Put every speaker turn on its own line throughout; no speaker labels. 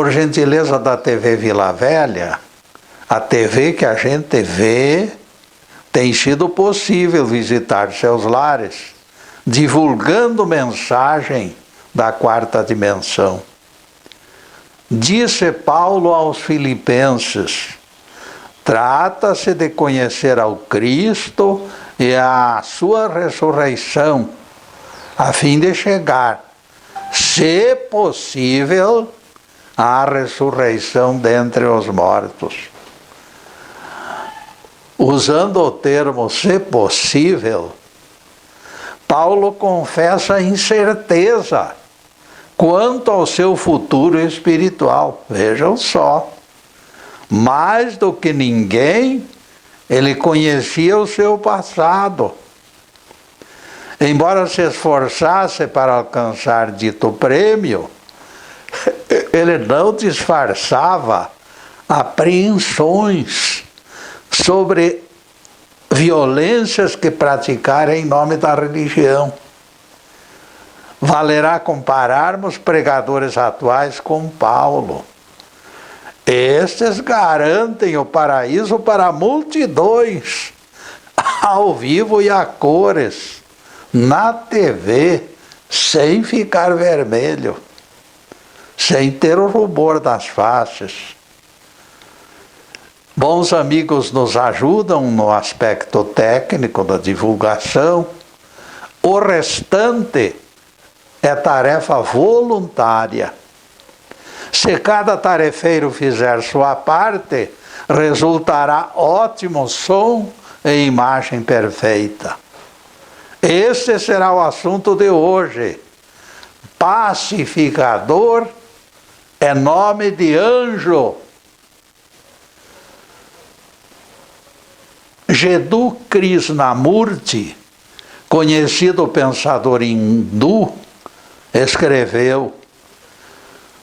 por gentileza da TV Vila Velha, a TV que a gente vê, tem sido possível visitar seus lares, divulgando mensagem da quarta dimensão. Disse Paulo aos Filipenses: trata-se de conhecer ao Cristo e a sua ressurreição, a fim de chegar, se possível, à ressurreição dentre os mortos. Usando o termo "se possível", Paulo confessa incerteza quanto ao seu futuro espiritual. Vejam só, mais do que ninguém, ele conhecia o seu passado. Embora se esforçasse para alcançar dito prêmio, ele não disfarçava apreensões sobre violências que praticara em nome da religião. Valerá compararmos pregadores atuais com Paulo. Estes garantem o paraíso para multidões, ao vivo e a cores, na TV, sem ficar vermelho, sem ter o rubor das faces. Bons amigos nos ajudam no aspecto técnico da divulgação. O restante é tarefa voluntária. Se cada tarefeiro fizer sua parte, resultará ótimo som e imagem perfeita. Este será o assunto de hoje. Pacificador é nome de anjo. Jiddu Krishnamurti, conhecido pensador hindu, escreveu: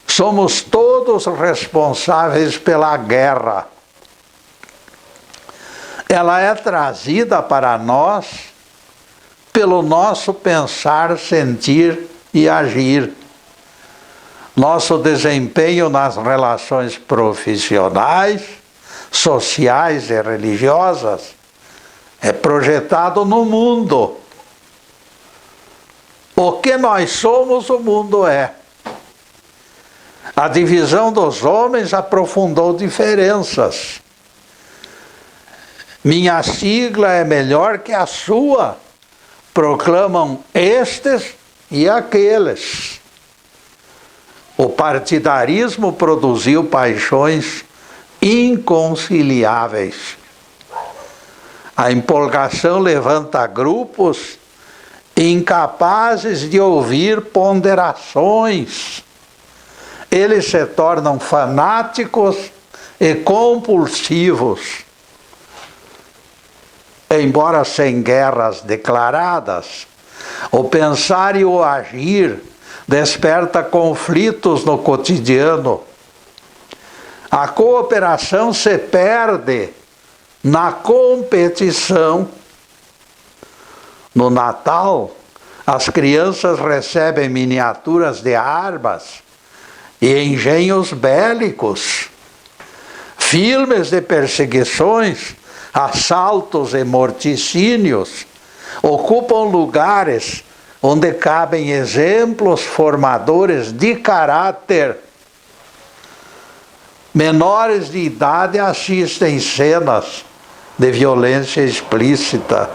somos todos responsáveis pela guerra. Ela é trazida para nós pelo nosso pensar, sentir e agir. Nosso desempenho nas relações profissionais, sociais e religiosas é projetado no mundo. O que nós somos, o mundo é. A divisão dos homens aprofundou diferenças. Minha sigla é melhor que a sua, proclamam estes e aqueles. O partidarismo produziu paixões inconciliáveis. A empolgação levanta grupos incapazes de ouvir ponderações. Eles se tornam fanáticos e compulsivos. Embora sem guerras declaradas, o pensar e o agir desperta conflitos no cotidiano. A cooperação se perde na competição. No Natal, as crianças recebem miniaturas de armas e engenhos bélicos. Filmes de perseguições, assaltos e morticínios ocupam lugares onde cabem exemplos formadores de caráter. Menores de idade assistem cenas de violência explícita.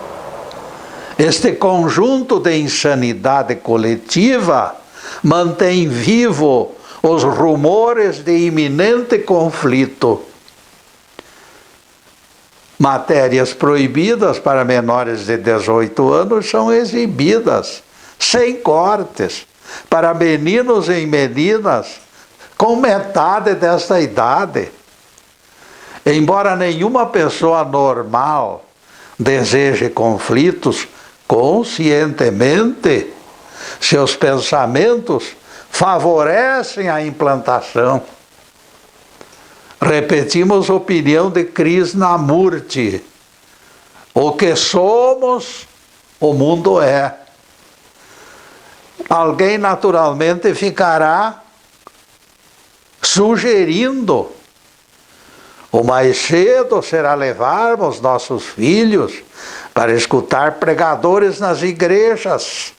Este conjunto de insanidade coletiva mantém vivo os rumores de iminente conflito. Matérias proibidas para menores de 18 anos são exibidas, sem cortes, para meninos e meninas com metade desta idade. Embora nenhuma pessoa normal deseje conflitos conscientemente, seus pensamentos favorecem a implantação. Repetimos a opinião de Krishnamurti: o que somos, o mundo é. Alguém naturalmente ficará sugerindo: o mais cedo será levarmos nossos filhos para escutar pregadores nas igrejas.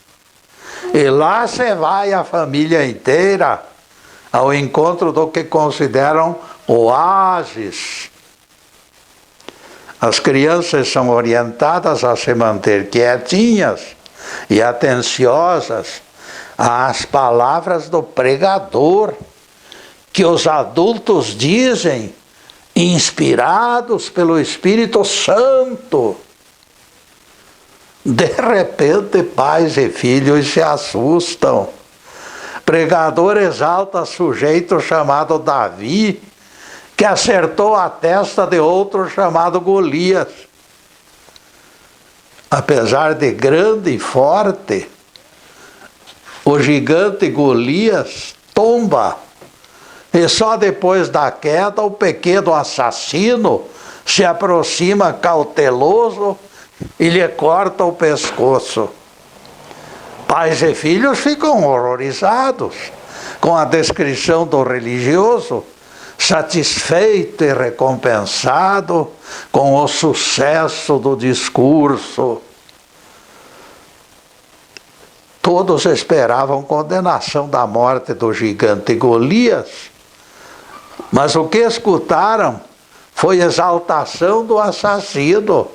E lá se vai a família inteira ao encontro do que consideram oásis. As crianças são orientadas a se manter quietinhas e atenciosas às palavras do pregador, que os adultos dizem, inspirados pelo Espírito Santo. De repente, pais e filhos se assustam. Pregador exalta sujeito chamado Davi, que acertou a testa de outro chamado Golias. Apesar de grande e forte, o gigante Golias tomba. E só depois da queda o pequeno assassino se aproxima cauteloso e lhe corta o pescoço. Pais e filhos ficam horrorizados com a descrição do religioso, satisfeito e recompensado com o sucesso do discurso. Todos esperavam condenação da morte do gigante Golias, mas o que escutaram foi exaltação do assassino.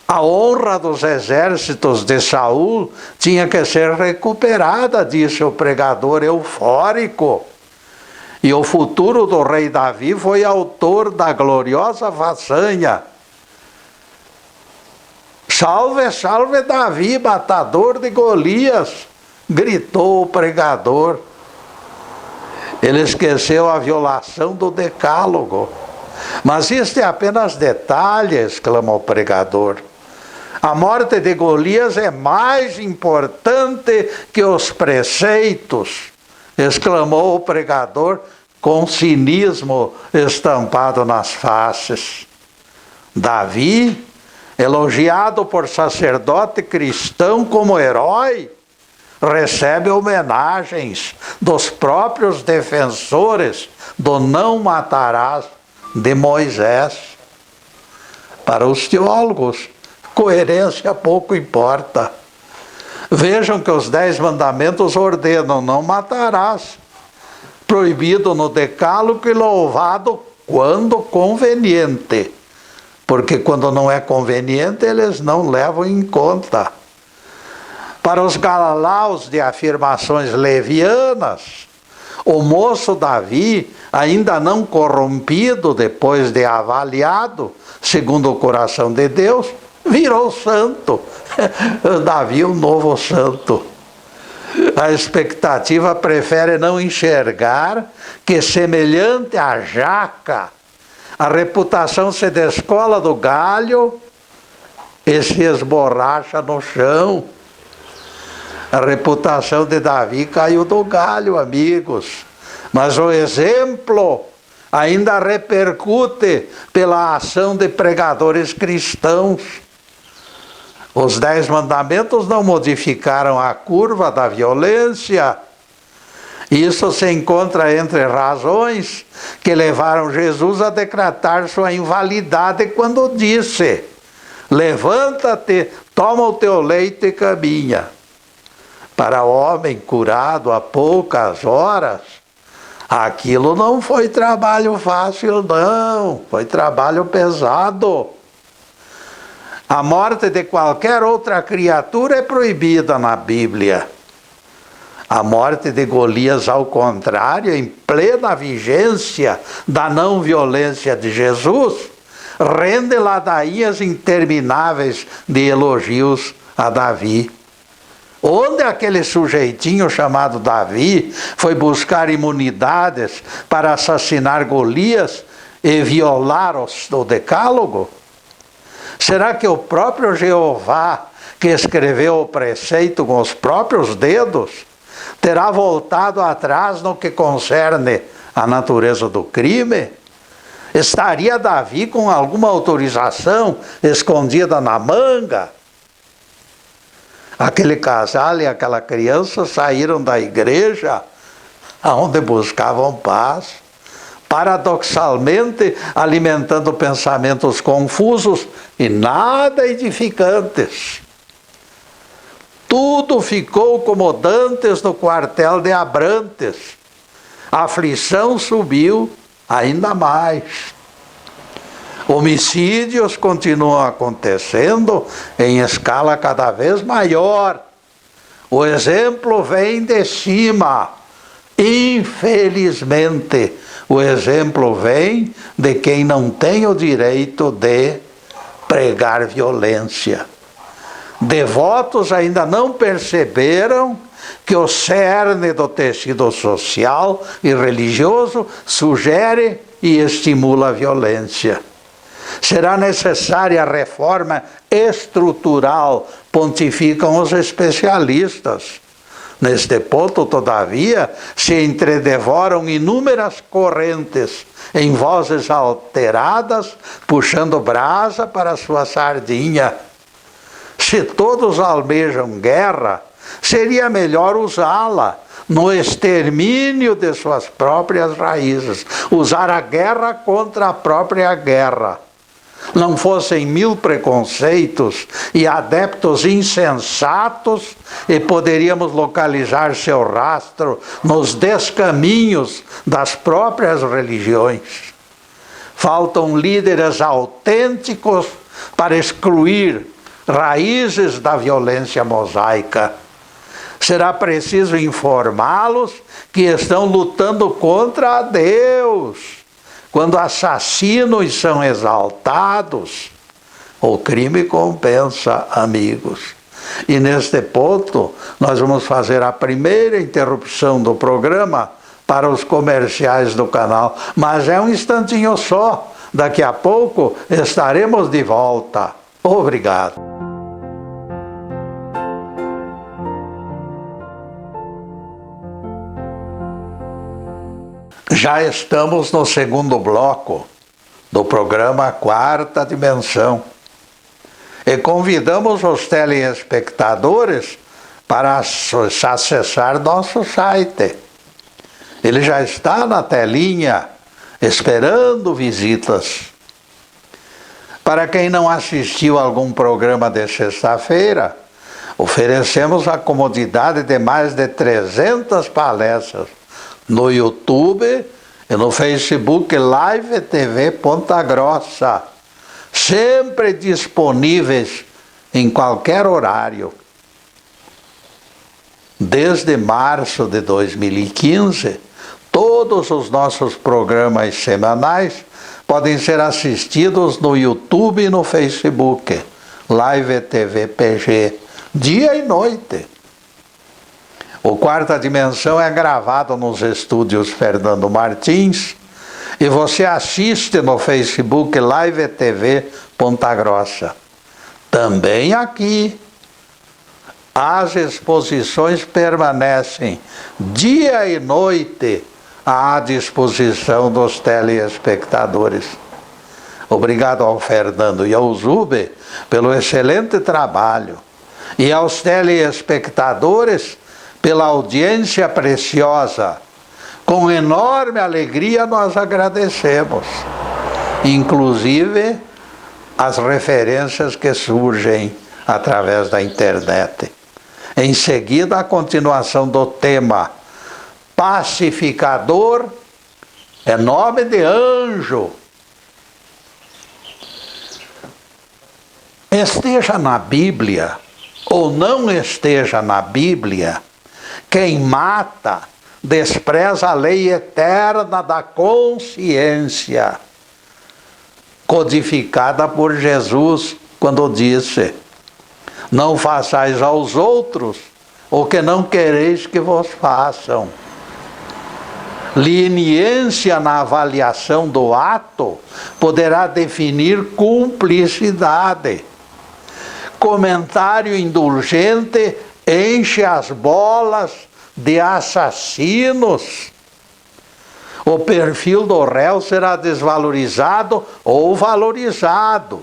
A honra dos exércitos de Saul tinha que ser recuperada, disse o pregador eufórico. E o futuro do rei Davi foi autor da gloriosa façanha. Salve, salve Davi, matador de Golias, gritou o pregador. Ele esqueceu a violação do decálogo. Mas isto é apenas detalhe, exclamou o pregador. A morte de Golias é mais importante que os preceitos, exclamou o pregador com cinismo estampado nas faces. Davi, elogiado por sacerdote cristão como herói, recebe homenagens dos próprios defensores do não matarás de Moisés. Para os teólogos, coerência pouco importa. Vejam que os 10 mandamentos ordenam: não matarás, proibido no decálogo e louvado quando conveniente, porque quando não é conveniente eles não levam em conta. Para os galalaus de afirmações levianas, o moço Davi, ainda não corrompido depois de avaliado segundo o coração de Deus, virou santo. Davi, um novo santo. A expectativa prefere não enxergar que, semelhante à jaca, a reputação se descola do galho e se esborracha no chão. A reputação de Davi caiu do galho, amigos, mas o exemplo ainda repercute pela ação de pregadores cristãos. Os 10 mandamentos não modificaram a curva da violência. Isso se encontra entre razões que levaram Jesus a decretar sua invalidade quando disse: levanta-te, toma o teu leito e caminha. Para o homem curado há poucas horas, aquilo não foi trabalho fácil, não, foi trabalho pesado. A morte de qualquer outra criatura é proibida na Bíblia. A morte de Golias, ao contrário, em plena vigência da não violência de Jesus, rende ladainhas intermináveis de elogios a Davi. Onde aquele sujeitinho chamado Davi foi buscar imunidades para assassinar Golias e violar o decálogo? Será que o próprio Jeová, que escreveu o preceito com os próprios dedos, terá voltado atrás no que concerne à natureza do crime? Estaria Davi com alguma autorização escondida na manga? Aquele casal e aquela criança saíram da igreja onde buscavam paz, paradoxalmente alimentando pensamentos confusos e nada edificantes. Tudo ficou como dantes no quartel de Abrantes. A aflição subiu ainda mais. Homicídios continuam acontecendo em escala cada vez maior. O exemplo vem de cima. Infelizmente, o exemplo vem de quem não tem o direito de pregar violência. Devotos ainda não perceberam que o cerne do tecido social e religioso sugere e estimula a violência. Será necessária a reforma estrutural, pontificam os especialistas. Neste ponto, todavia, se entredevoram inúmeras correntes em vozes alteradas, puxando brasa para sua sardinha. Se todos almejam guerra, seria melhor usá-la no extermínio de suas próprias raízes, usar a guerra contra a própria guerra. Não fossem 1000 preconceitos e adeptos insensatos, e poderíamos localizar seu rastro nos descaminhos das próprias religiões. Faltam líderes autênticos para excluir raízes da violência mosaica. Será preciso informá-los que estão lutando contra Deus. Quando assassinos são exaltados, o crime compensa, amigos. E neste ponto, nós vamos fazer a primeira interrupção do programa para os comerciais do canal. Mas é um instantinho só. Daqui a pouco estaremos de volta. Obrigado. Já estamos no segundo bloco do programa Quarta Dimensão e convidamos os telespectadores para acessar nosso site. Ele já está na telinha, esperando visitas. Para quem não assistiu a algum programa de sexta-feira, oferecemos a comodidade de mais de 300 palestras no YouTube e no Facebook Live TV Ponta Grossa, sempre disponíveis em qualquer horário. Desde março de 2015, todos os nossos programas semanais podem ser assistidos no YouTube e no Facebook Live TV PG, dia e noite. O Quarta Dimensão é gravado nos estúdios Fernando Martins e você assiste no Facebook Live TV Ponta Grossa. Também aqui, as exposições permanecem dia e noite à disposição dos telespectadores. Obrigado ao Fernando e ao Zube pelo excelente trabalho e aos telespectadores pela audiência preciosa. Com enorme alegria nós agradecemos, inclusive as referências que surgem através da internet. Em seguida, a continuação do tema pacificador é nome de anjo. Esteja na Bíblia ou não esteja na Bíblia, quem mata despreza a lei eterna da consciência, codificada por Jesus, quando disse: não façais aos outros o que não quereis que vos façam. Leniência na avaliação do ato poderá definir cumplicidade. Comentário indulgente enche as bolas de assassinos. O perfil do réu será desvalorizado ou valorizado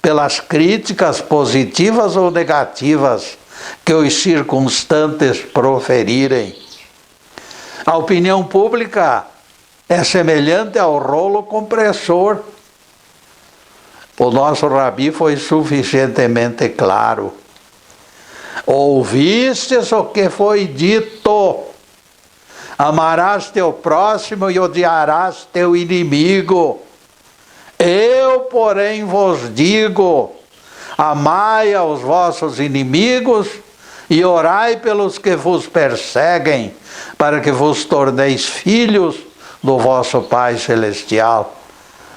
pelas críticas positivas ou negativas que os circunstantes proferirem. A opinião pública é semelhante ao rolo compressor. O nosso rabi foi suficientemente claro. Ouvistes o que foi dito: amarás teu próximo e odiarás teu inimigo. Eu, porém, vos digo: amai aos vossos inimigos e orai pelos que vos perseguem, para que vos torneis filhos do vosso Pai Celestial.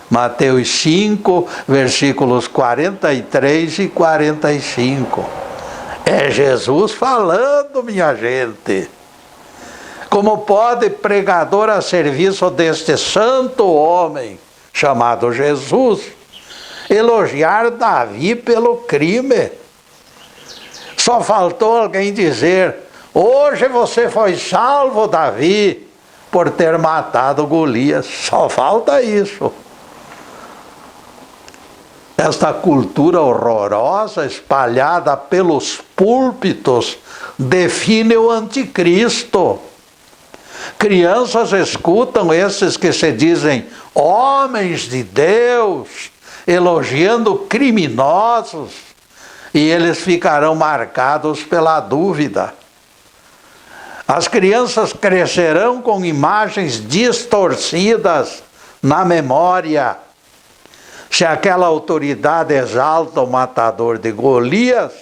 Mateus 5, versículos 43 e 45. É Jesus falando, minha gente. Como pode pregador a serviço deste santo homem, chamado Jesus, elogiar Davi pelo crime? Só faltou alguém dizer: hoje você foi salvo, Davi, por ter matado Golias. Só falta isso. Esta cultura horrorosa espalhada pelos púlpitos define o anticristo. Crianças escutam esses que se dizem homens de Deus, elogiando criminosos, e eles ficarão marcados pela dúvida. As crianças crescerão com imagens distorcidas na memória. Se aquela autoridade exalta o matador de Golias,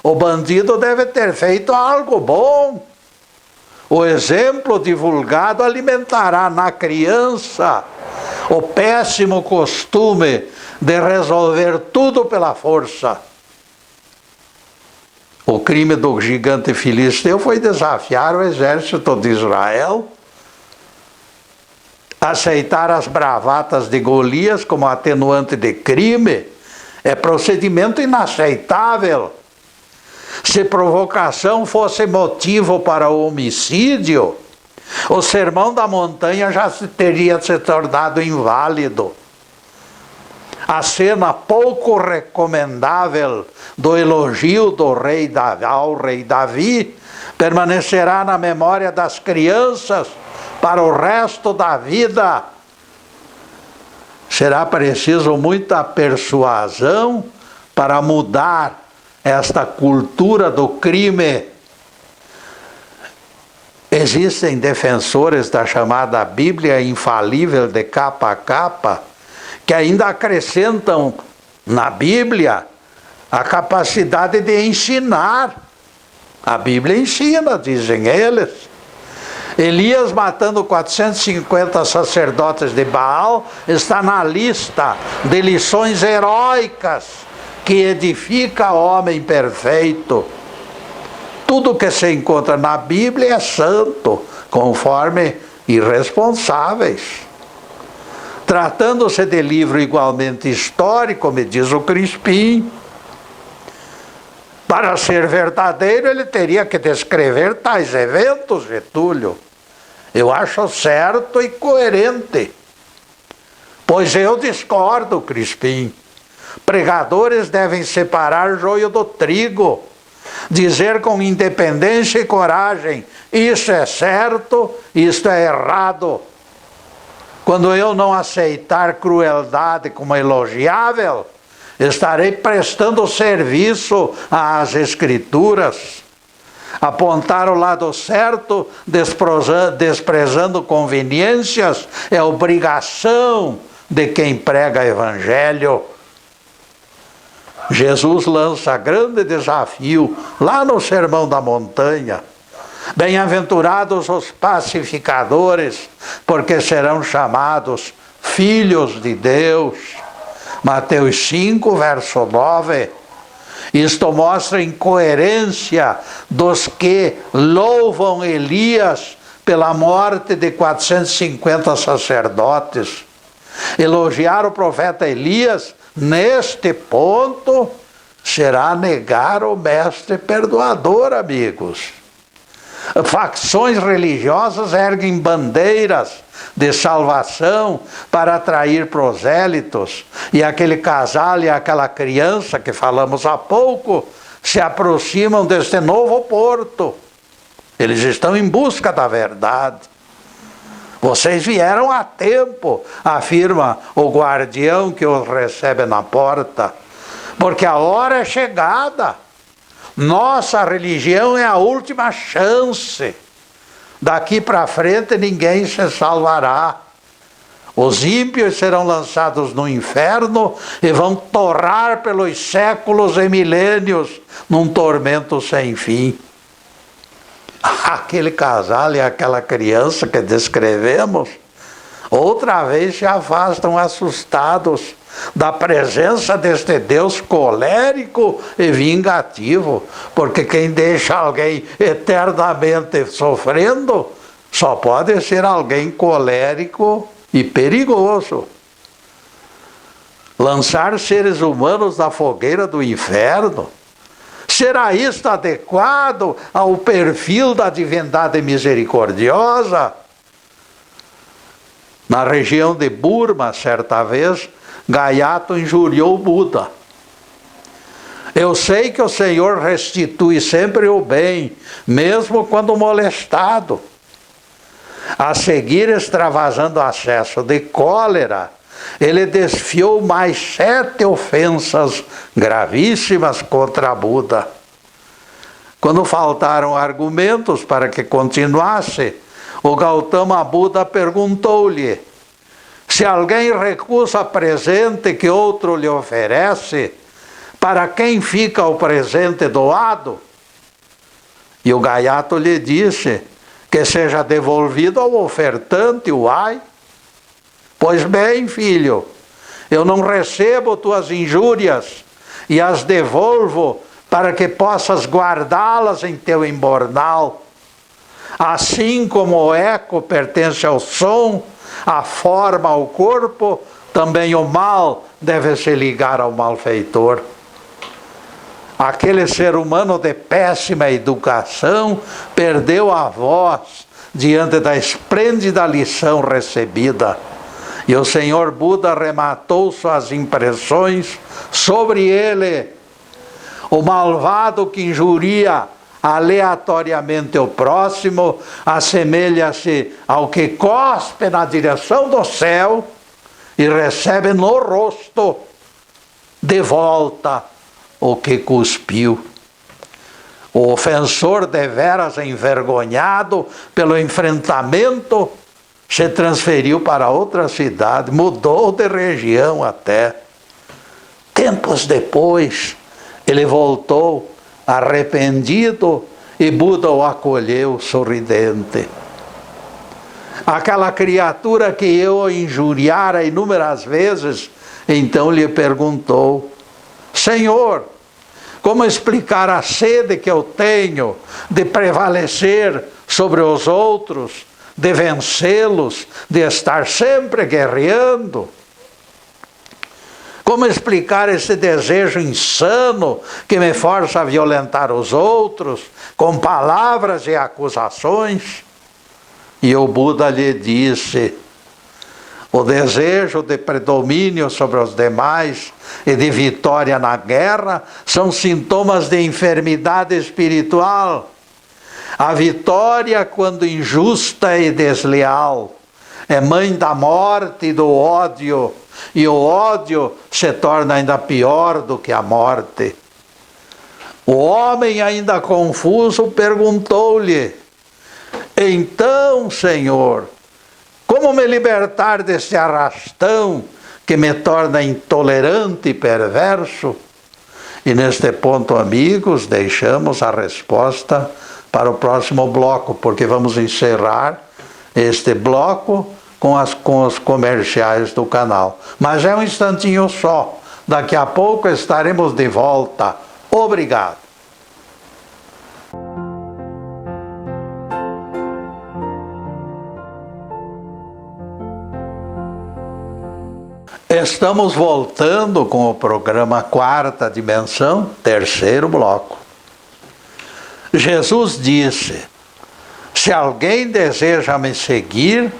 o bandido deve ter feito algo bom. O exemplo divulgado alimentará na criança o péssimo costume de resolver tudo pela força. O crime do gigante filisteu foi desafiar o exército de Israel, aceitar as bravatas de Golias como atenuante de crime é procedimento inaceitável. Se provocação fosse motivo para o homicídio, o sermão da montanha já teria se tornado inválido. A cena pouco recomendável do elogio do rei Davi, ao rei Davi permanecerá na memória das crianças para o resto da vida. Será preciso muita persuasão para mudar esta cultura do crime. Existem defensores da chamada Bíblia infalível de capa a capa, que ainda acrescentam na Bíblia a capacidade de ensinar. A Bíblia ensina, dizem eles. Elias matando 450 sacerdotes de Baal está na lista de lições heróicas que edifica o homem perfeito. Tudo que se encontra na Bíblia é santo, conforme irresponsáveis. Tratando-se de livro igualmente histórico, me diz o Crispim, para ser verdadeiro ele teria que descrever tais eventos, Getúlio. Eu acho certo e coerente. Pois eu discordo, Crispim. Pregadores devem separar joio do trigo, dizer com independência e coragem: isso é certo, isto é errado. Quando eu não aceitar crueldade como elogiável, estarei prestando serviço às Escrituras. Apontar o lado certo, desprezando conveniências, é obrigação de quem prega evangelho. Jesus lança grande desafio lá no Sermão da Montanha. Bem-aventurados os pacificadores, porque serão chamados filhos de Deus. Mateus 5, verso 9. Isto mostra a incoerência dos que louvam Elias pela morte de 450 sacerdotes. Elogiar o profeta Elias neste ponto será negar o mestre perdoador, amigos. Facções religiosas erguem bandeiras de salvação para atrair prosélitos, e aquele casal e aquela criança que falamos há pouco se aproximam deste novo porto. Eles estão em busca da verdade. Vocês vieram a tempo, afirma o guardião que os recebe na porta, porque a hora é chegada. Nossa religião é a última chance. Daqui para frente ninguém se salvará. Os ímpios serão lançados no inferno e vão torrar pelos séculos e milênios num tormento sem fim. Aquele casal e aquela criança que descrevemos, outra vez se afastam assustados da presença deste Deus colérico e vingativo, porque quem deixa alguém eternamente sofrendo só pode ser alguém colérico e perigoso. Lançar seres humanos na fogueira do inferno, será isto adequado ao perfil da divindade misericordiosa? Na região de Burma, certa vez, Gayatri injuriou Buda. Eu sei que o Senhor restitui sempre o bem, mesmo quando molestado. A seguir, extravasando acesso de cólera, ele desfiou mais 7 ofensas gravíssimas contra Buda. Quando faltaram argumentos para que continuasse, o Gautama Buda perguntou-lhe: se alguém recusa presente que outro lhe oferece, para quem fica o presente doado? E o Gayatri lhe disse: que seja devolvido ao ofertante, uai. Pois bem, filho, eu não recebo tuas injúrias e as devolvo para que possas guardá-las em teu embornal. Assim como o eco pertence ao som, a forma ao corpo, também o mal deve se ligar ao malfeitor. Aquele ser humano de péssima educação perdeu a voz diante da esplêndida lição recebida. E o Senhor Buda rematou suas impressões sobre ele. O malvado que injuria aleatoriamente o próximo assemelha-se ao que cospe na direção do céu e recebe no rosto de volta o que cuspiu. O ofensor deveras envergonhado pelo enfrentamento se transferiu para outra cidade, mudou de região até. Tempos depois, ele voltou arrependido e Buda o acolheu sorridente. Aquela criatura que eu injuriara inúmeras vezes, então lhe perguntou: Senhor, como explicar a sede que eu tenho de prevalecer sobre os outros, de vencê-los, de estar sempre guerreando? Como explicar esse desejo insano que me força a violentar os outros com palavras e acusações? E o Buda lhe disse: o desejo de predomínio sobre os demais e de vitória na guerra são sintomas de enfermidade espiritual. A vitória, quando injusta e desleal, é mãe da morte e do ódio, e o ódio se torna ainda pior do que a morte. O homem, ainda confuso, perguntou-lhe: então, Senhor, como me libertar desse arrastão que me torna intolerante e perverso? E neste ponto, amigos, deixamos a resposta para o próximo bloco, porque vamos encerrar este bloco com os comerciais do canal. Mas é um instantinho só. Daqui a pouco estaremos de volta. Obrigado. Estamos voltando com o programa Quarta Dimensão, terceiro bloco. Jesus disse: se alguém deseja me seguir,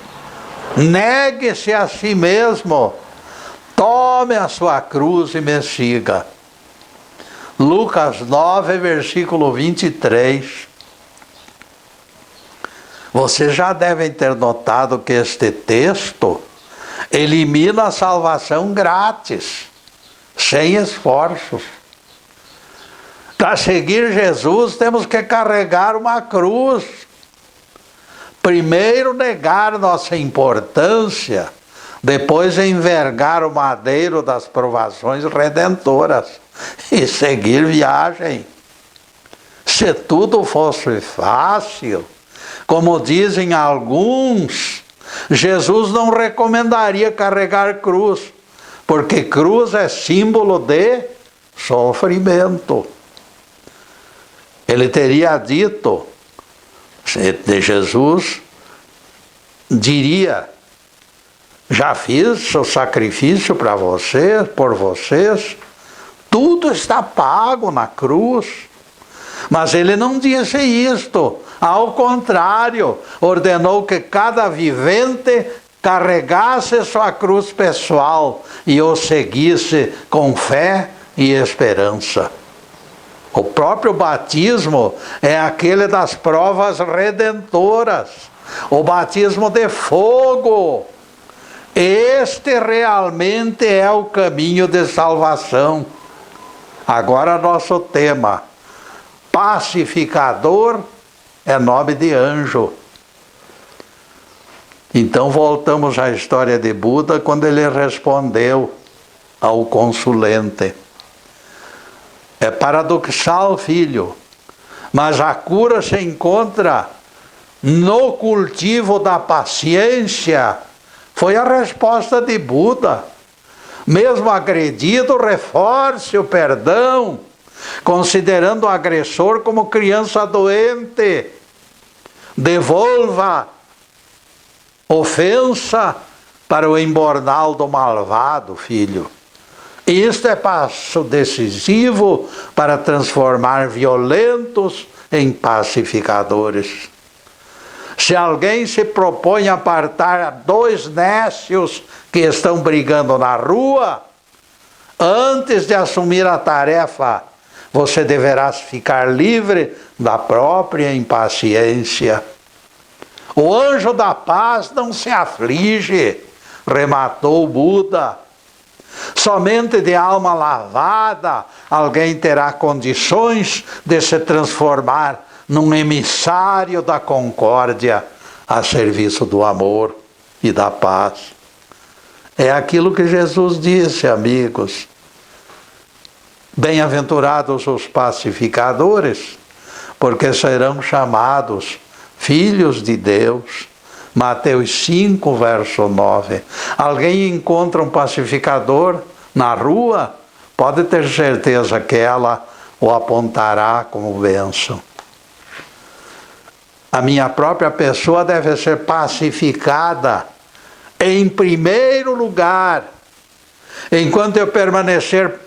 negue-se a si mesmo, tome a sua cruz e me siga. Lucas 9, versículo 23. Vocês já devem ter notado que este texto elimina a salvação grátis, sem esforços. Para seguir Jesus, temos que carregar uma cruz. Primeiro negar nossa importância, depois envergar o madeiro das provações redentoras e seguir viagem. Se tudo fosse fácil, como dizem alguns, Jesus não recomendaria carregar cruz, porque cruz é símbolo de sofrimento. Ele teria dito, de Jesus, diria: já fiz o sacrifício para vocês, por vocês, tudo está pago na cruz. Mas ele não disse isto, ao contrário, ordenou que cada vivente carregasse sua cruz pessoal e o seguisse com fé e esperança. O próprio batismo é aquele das provas redentoras, o batismo de fogo. Este realmente é o caminho de salvação. Agora nosso tema: pacificador é nome de anjo. Então voltamos à história de Buda, quando ele respondeu ao consulente. É paradoxal, filho, mas a cura se encontra no cultivo da paciência. Foi a resposta de Buda. Mesmo agredido, reforce o perdão, considerando o agressor como criança doente. Devolva ofensa para o embornal do malvado, filho. Isto é passo decisivo para transformar violentos em pacificadores. Se alguém se propõe a apartar dois nécios que estão brigando na rua, antes de assumir a tarefa, você deverá ficar livre da própria impaciência. O anjo da paz não se aflige, rematou Buda. Somente de alma lavada alguém terá condições de se transformar num emissário da concórdia a serviço do amor e da paz. É aquilo que Jesus disse, amigos. Bem-aventurados os pacificadores, porque serão chamados filhos de Deus. Mateus 5, verso 9. Alguém encontra um pacificador na rua, pode ter certeza que ela o apontará como bênção. A minha própria pessoa deve ser pacificada em primeiro lugar. Enquanto eu permanecer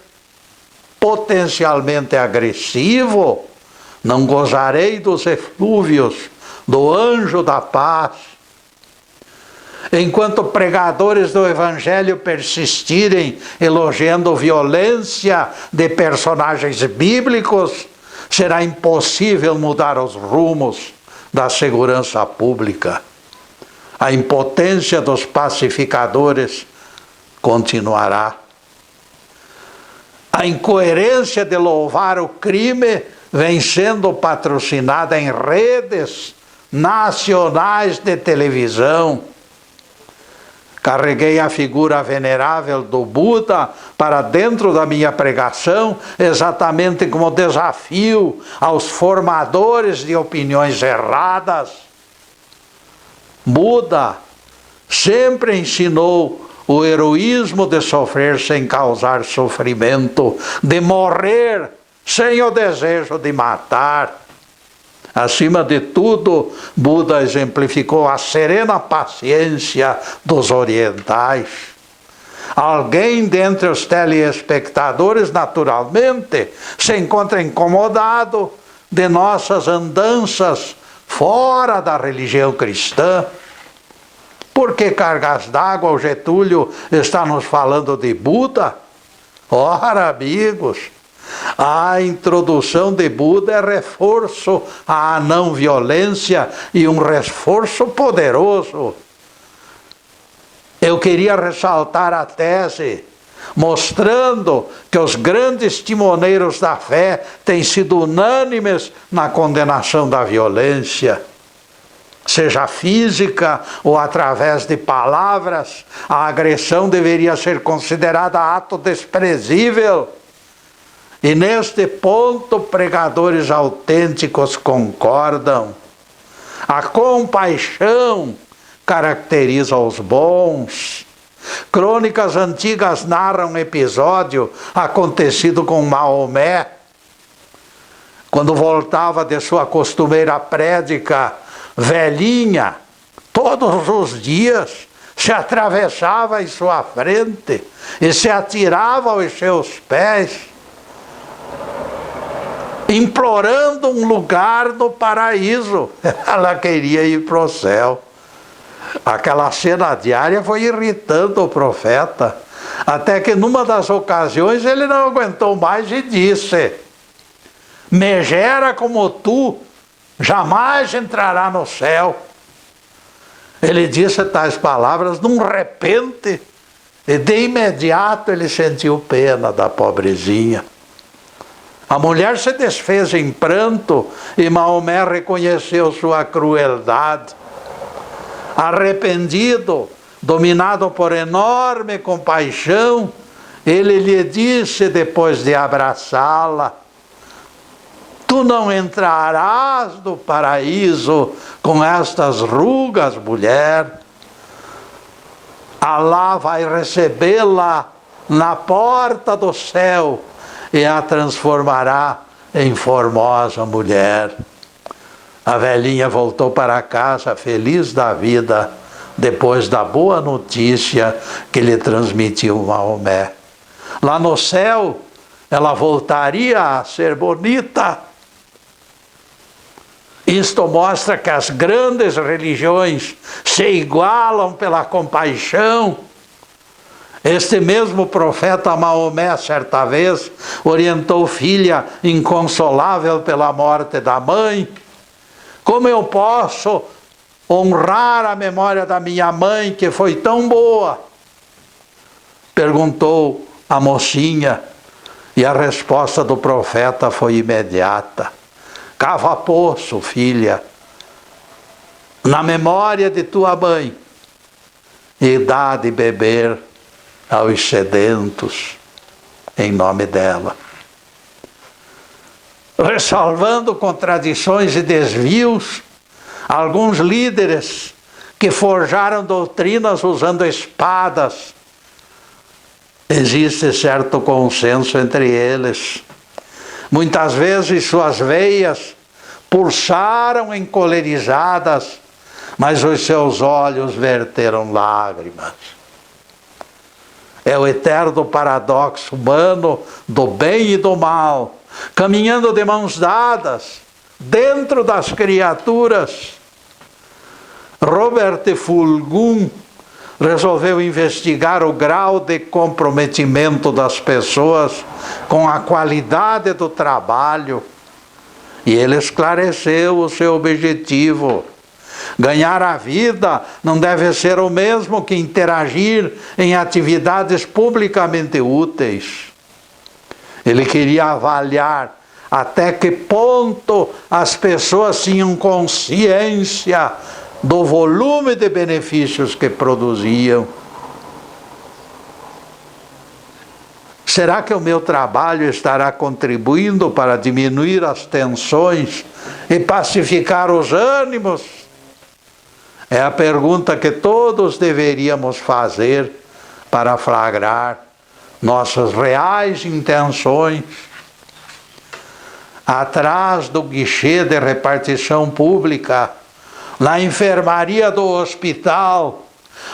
potencialmente agressivo, não gozarei dos eflúvios do anjo da paz. Enquanto pregadores do Evangelho persistirem elogiando violência de personagens bíblicos, será impossível mudar os rumos da segurança pública. A impotência dos pacificadores continuará. A incoerência de louvar o crime vem sendo patrocinada em redes nacionais de televisão. Carreguei a figura venerável do Buda para dentro da minha pregação, exatamente como desafio aos formadores de opiniões erradas. Buda sempre ensinou o heroísmo de sofrer sem causar sofrimento, de morrer sem o desejo de matar. Acima de tudo, Buda exemplificou a serena paciência dos orientais. Alguém dentre os telespectadores, naturalmente, se encontra incomodado de nossas andanças fora da religião cristã. Por que cargas d'água o Getúlio está nos falando de Buda? Ora, amigos, A introdução de Buda é reforço à não violência e um reforço poderoso. Eu queria ressaltar a tese, mostrando que os grandes timoneiros da fé têm sido unânimes na condenação da violência. Seja física ou através de palavras, a agressão deveria ser considerada ato desprezível. E neste ponto, pregadores autênticos concordam. A compaixão caracteriza os bons. Crônicas antigas narram um episódio acontecido com Maomé, quando voltava de sua costumeira prédica, velhinha, todos os dias se atravessava em sua frente e se atirava aos seus pés, implorando um lugar no paraíso. Ela queria ir para o céu. Aquela cena diária foi irritando o profeta, até que numa das ocasiões ele não aguentou mais e disse: megera como tu jamais entrará no céu. Ele disse tais palavras num repente, e de imediato ele sentiu pena da pobrezinha. A mulher se desfez em pranto e Maomé reconheceu sua crueldade. Arrependido, dominado por enorme compaixão, ele lhe disse depois de abraçá-la: tu não entrarás no paraíso com estas rugas, mulher. Alá vai recebê-la na porta do céu e a transformará em formosa mulher. A velhinha voltou para casa feliz da vida, depois da boa notícia que lhe transmitiu Maomé. Lá no céu, ela voltaria a ser bonita. Isto mostra que as grandes religiões se igualam pela compaixão. Este mesmo profeta Maomé, certa vez, orientou filha inconsolável pela morte da mãe. Como eu posso honrar a memória da minha mãe, que foi tão boa? Perguntou a mocinha, e a resposta do profeta foi imediata: cava poço, filha, na memória de tua mãe, e dá de beber aos sedentos, em nome dela. Ressalvando contradições e desvios, alguns líderes que forjaram doutrinas usando espadas, existe certo consenso entre eles. Muitas vezes suas veias pulsaram encolerizadas, mas os seus olhos verteram lágrimas. É o eterno paradoxo humano do bem e do mal, caminhando de mãos dadas, dentro das criaturas. Robert Fulghum resolveu investigar o grau de comprometimento das pessoas com a qualidade do trabalho, e ele esclareceu o seu objetivo. Ganhar a vida não deve ser o mesmo que interagir em atividades publicamente úteis. Ele queria avaliar até que ponto as pessoas tinham consciência do volume de benefícios que produziam. Será que o meu trabalho estará contribuindo para diminuir as tensões e pacificar os ânimos? É a pergunta que todos deveríamos fazer para flagrar nossas reais intenções. Atrás do guichê de repartição pública, na enfermaria do hospital,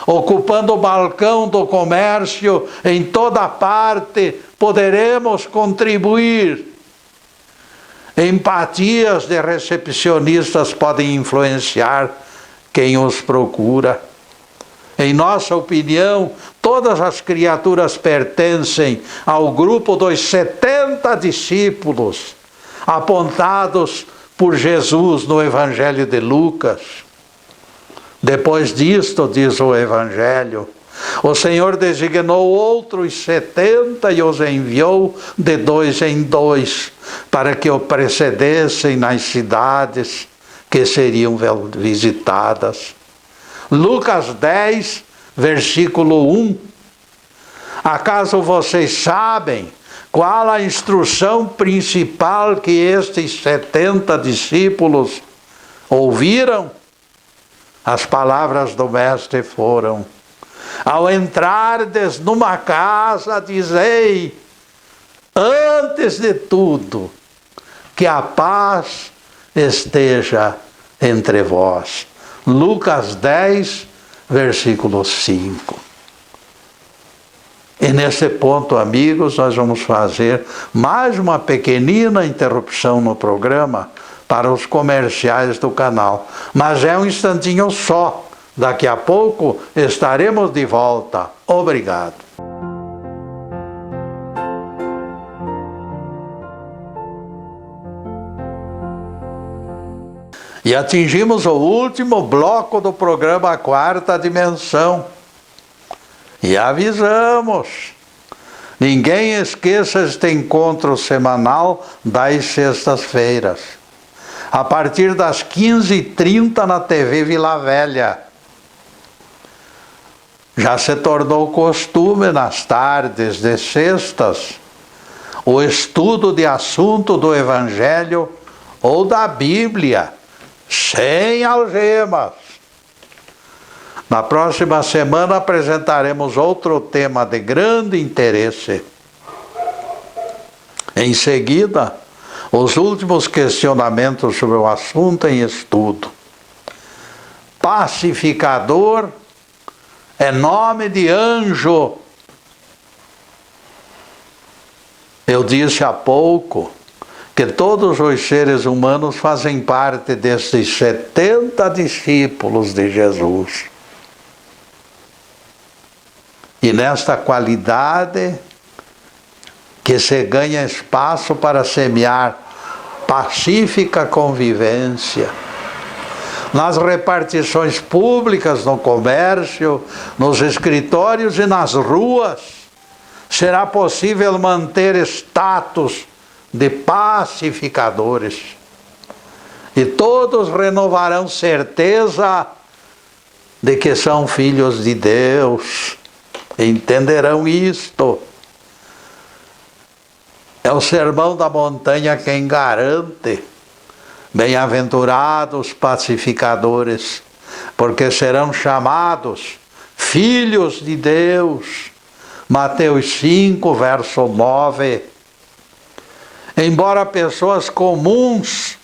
ocupando o balcão do comércio, em toda parte, poderemos contribuir. Empatias de recepcionistas podem influenciar quem os procura. Em nossa opinião, Todas as criaturas pertencem ao grupo dos 70 discípulos apontados por Jesus no Evangelho de Lucas. Depois disto, diz o Evangelho, o Senhor designou outros 70 e os enviou de 2 em 2, para que o precedessem nas cidades que seriam visitadas. Lucas 10, versículo 1. Acaso vocês sabem qual a instrução principal que estes 70 discípulos ouviram? As palavras do Mestre foram: ao entrardes numa casa, dizei, antes de tudo, que a paz esteja entre vós. Lucas 10, versículo 5. E nesse ponto, amigos, nós vamos fazer mais uma pequenina interrupção no programa para os comerciais do canal. Mas é um instantinho só. Daqui a pouco estaremos de volta. Obrigado. E atingimos o último bloco do programa Quarta Dimensão. E avisamos, ninguém esqueça este encontro semanal das sextas-feiras, a partir das 15h30 na TV Vila Velha. Já se tornou costume nas tardes de sextas o estudo de assunto do Evangelho ou da Bíblia, sem algemas. Na próxima semana apresentaremos outro tema de grande interesse. Em seguida, os últimos questionamentos sobre o assunto em estudo. Pacificador é nome de anjo. Eu disse há pouco que todos os seres humanos fazem parte desses 70 discípulos de Jesus. E nesta qualidade que se ganha espaço para semear pacífica convivência, nas repartições públicas, no comércio, nos escritórios e nas ruas, será possível manter status de pacificadores. E todos renovarão certeza de que são filhos de Deus. Entenderão isto. É o Sermão da Montanha quem garante. Bem-aventurados pacificadores, porque serão chamados filhos de Deus. Mateus 5, verso 9. Embora pessoas comuns,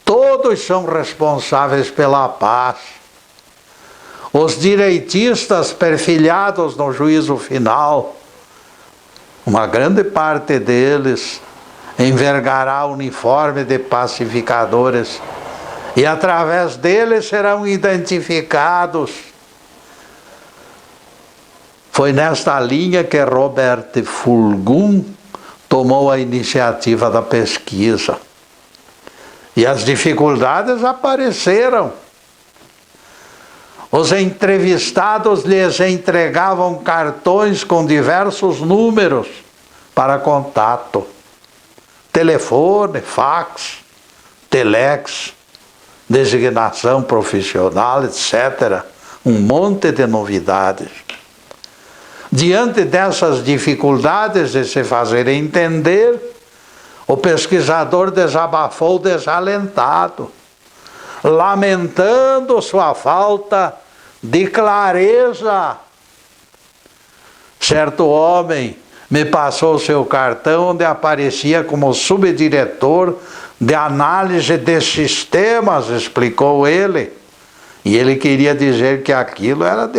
todos são responsáveis pela paz. Os direitistas perfilhados no juízo final, uma grande parte deles envergará o uniforme de pacificadores e através deles serão identificados. Foi nesta linha que Robert Fulghum tomou a iniciativa da pesquisa. E as dificuldades apareceram. Os entrevistados lhes entregavam cartões com diversos números para contato. Telefone, fax, telex, designação profissional, etc. Um monte de novidades. Diante dessas dificuldades de se fazer entender, o pesquisador desabafou desalentado, lamentando sua falta de clareza. Certo homem me passou seu cartão onde aparecia como subdiretor de análise de sistemas, explicou ele. E ele queria dizer que aquilo era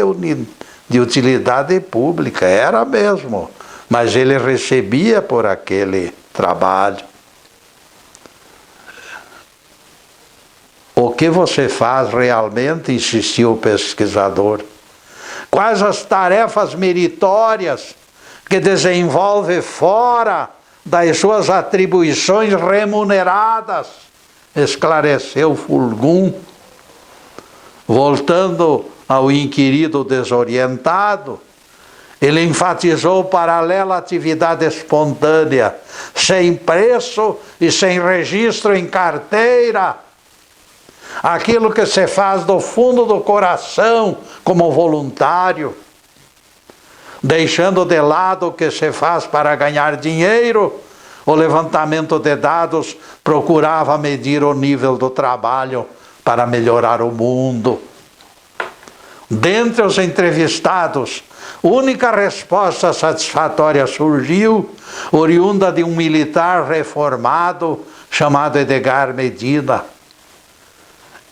de utilidade pública, era mesmo, mas ele recebia por aquele trabalho. O que você faz realmente? Insistiu o pesquisador. Quais as tarefas meritórias que desenvolve fora das suas atribuições remuneradas? Esclareceu Fulgum, voltando ao inquirido desorientado. Ele enfatizou paralela atividade espontânea, sem preço e sem registro em carteira. Aquilo que se faz do fundo do coração como voluntário, deixando de lado o que se faz para ganhar dinheiro. O levantamento de dados procurava medir o nível do trabalho para melhorar o mundo. Dentre os entrevistados, única resposta satisfatória surgiu, oriunda de um militar reformado chamado Edgar Medina.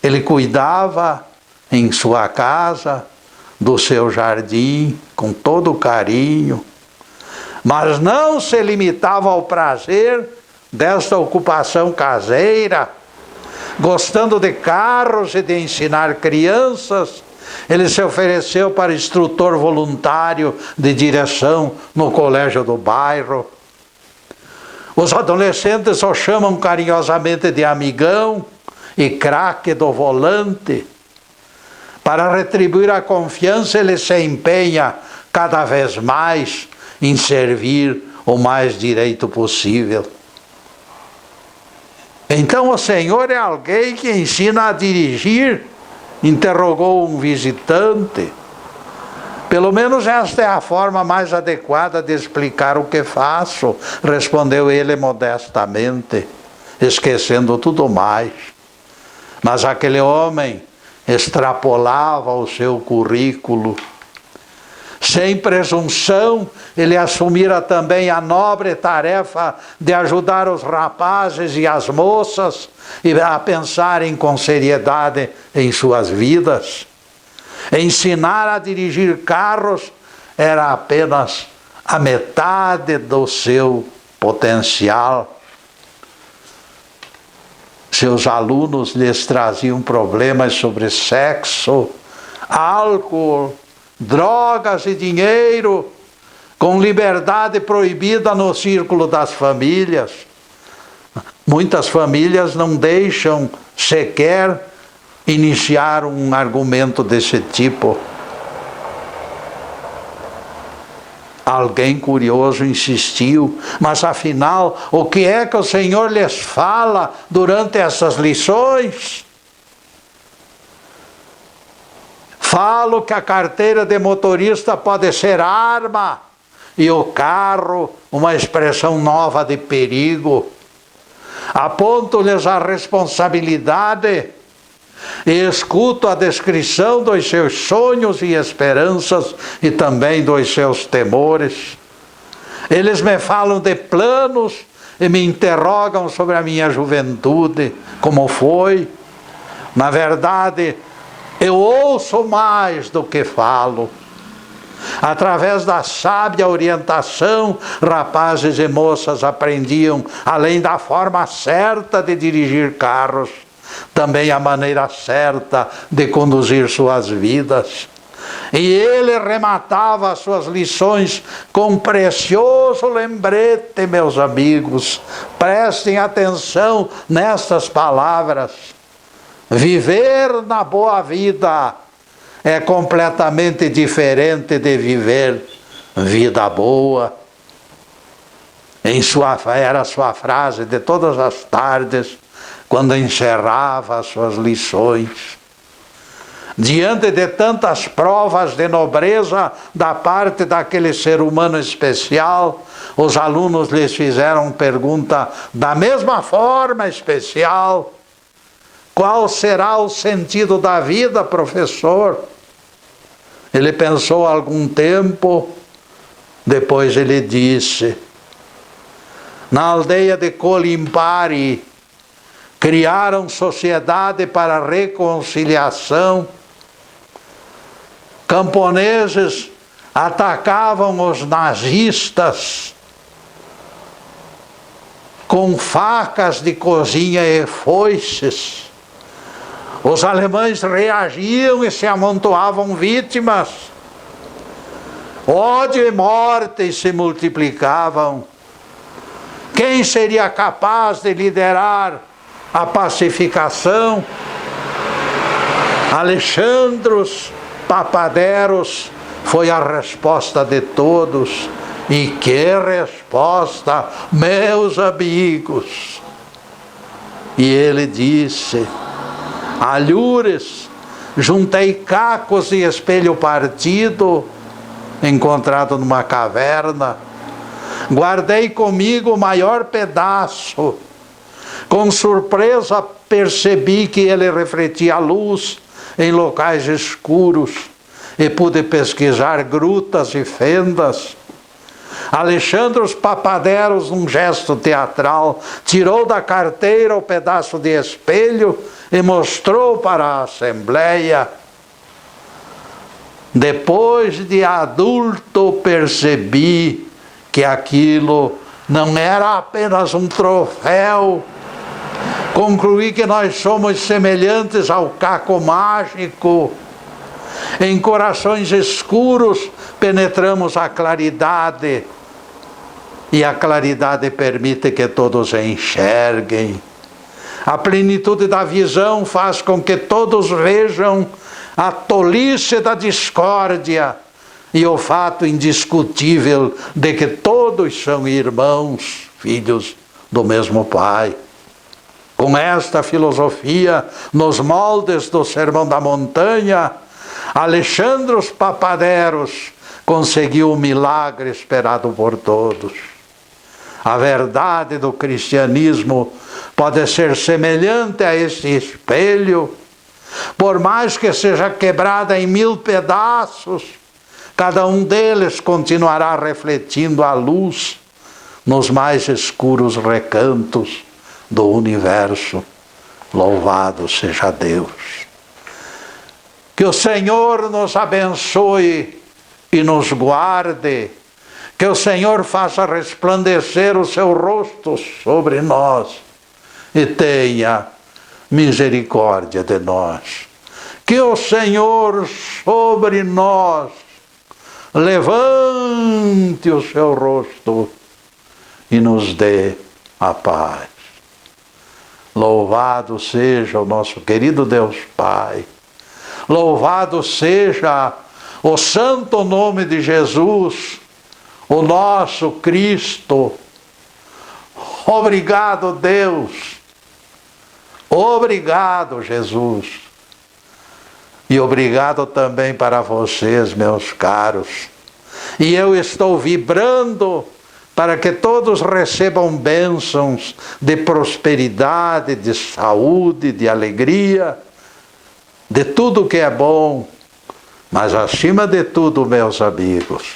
Ele cuidava em sua casa do seu jardim com todo carinho, mas não se limitava ao prazer desta ocupação caseira. Gostando de carros e de ensinar crianças, ele se ofereceu para instrutor voluntário de direção no colégio do bairro. Os adolescentes o chamam carinhosamente de amigão e craque do volante. Para retribuir a confiança, ele se empenha cada vez mais em servir o mais direito possível. Então o senhor é alguém que ensina a dirigir? Interrogou um visitante. Pelo menos esta é a forma mais adequada de explicar o que faço, respondeu ele modestamente, esquecendo tudo mais. Mas aquele homem extrapolava o seu currículo. Sem presunção, ele assumira também a nobre tarefa de ajudar os rapazes e as moças a pensarem com seriedade em suas vidas. Ensinar a dirigir carros era apenas a metade do seu potencial. Seus alunos lhes traziam problemas sobre sexo, álcool, drogas e dinheiro, com liberdade proibida no círculo das famílias. Muitas famílias não deixam sequer iniciar um argumento desse tipo. Alguém curioso insistiu: mas afinal, o que é que o Senhor lhes fala durante essas lições? Falo que a carteira de motorista pode ser arma e o carro uma expressão nova de perigo. Aponto-lhes a responsabilidade e escuto a descrição dos seus sonhos e esperanças e também dos seus temores. Eles me falam de planos e me interrogam sobre a minha juventude, como foi. Na verdade, eu ouço mais do que falo. Através da sábia orientação, rapazes e moças aprendiam, além da forma certa de dirigir carros, também a maneira certa de conduzir suas vidas. E ele rematava as suas lições com um precioso lembrete, meus amigos. Prestem atenção nestas palavras. Viver na boa vida é completamente diferente de viver vida boa. Era a sua frase de todas as tardes, quando encerrava as suas lições. Diante de tantas provas de nobreza da parte daquele ser humano especial, os alunos lhes fizeram pergunta da mesma forma especial: qual será o sentido da vida, professor? Ele pensou algum tempo, depois ele disse: na aldeia de Colimpari, criaram sociedade para a reconciliação. Camponeses atacavam os nazistas com facas de cozinha e foices. Os alemães reagiam e se amontoavam vítimas. Ódio e morte se multiplicavam. Quem seria capaz de liderar a pacificação? Alexandros Papaderos foi a resposta de todos. E que resposta, meus amigos! E ele disse: alhures, juntei cacos e espelho partido, encontrado numa caverna, guardei comigo o maior pedaço. Com surpresa percebi que ele refletia a luz em locais escuros e pude pesquisar grutas e fendas. Alexandros Papaderos, num gesto teatral, tirou da carteira o pedaço de espelho e mostrou para a assembleia. Depois de adulto, percebi que aquilo não era apenas um troféu. Concluí que nós somos semelhantes ao caco mágico. Em corações escuros penetramos a claridade, e a claridade permite que todos enxerguem. A plenitude da visão faz com que todos vejam a tolice da discórdia e o fato indiscutível de que todos são irmãos, filhos do mesmo Pai. Com esta filosofia, nos moldes do Sermão da Montanha, Alexandros Papaderos conseguiu o milagre esperado por todos. A verdade do cristianismo pode ser semelhante a este espelho. Por mais que seja quebrada em 1000 pedaços, cada um deles continuará refletindo a luz nos mais escuros recantos do universo. Louvado seja Deus. Que o Senhor nos abençoe e nos guarde. Que o Senhor faça resplandecer o seu rosto sobre nós e tenha misericórdia de nós. Que o Senhor sobre nós levante o seu rosto e nos dê a paz. Louvado seja o nosso querido Deus Pai. Louvado seja o santo nome de Jesus, o nosso Cristo. Obrigado, Deus. Obrigado, Jesus. E obrigado também para vocês, meus caros. E eu estou vibrando para que todos recebam bênçãos de prosperidade, de saúde, de alegria, de tudo que é bom. Mas acima de tudo, meus amigos,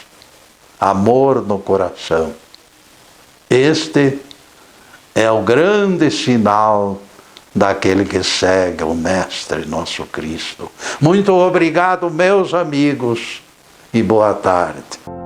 amor no coração. Este é o grande sinal daquele que segue o Mestre nosso Cristo. Muito obrigado, meus amigos, e boa tarde.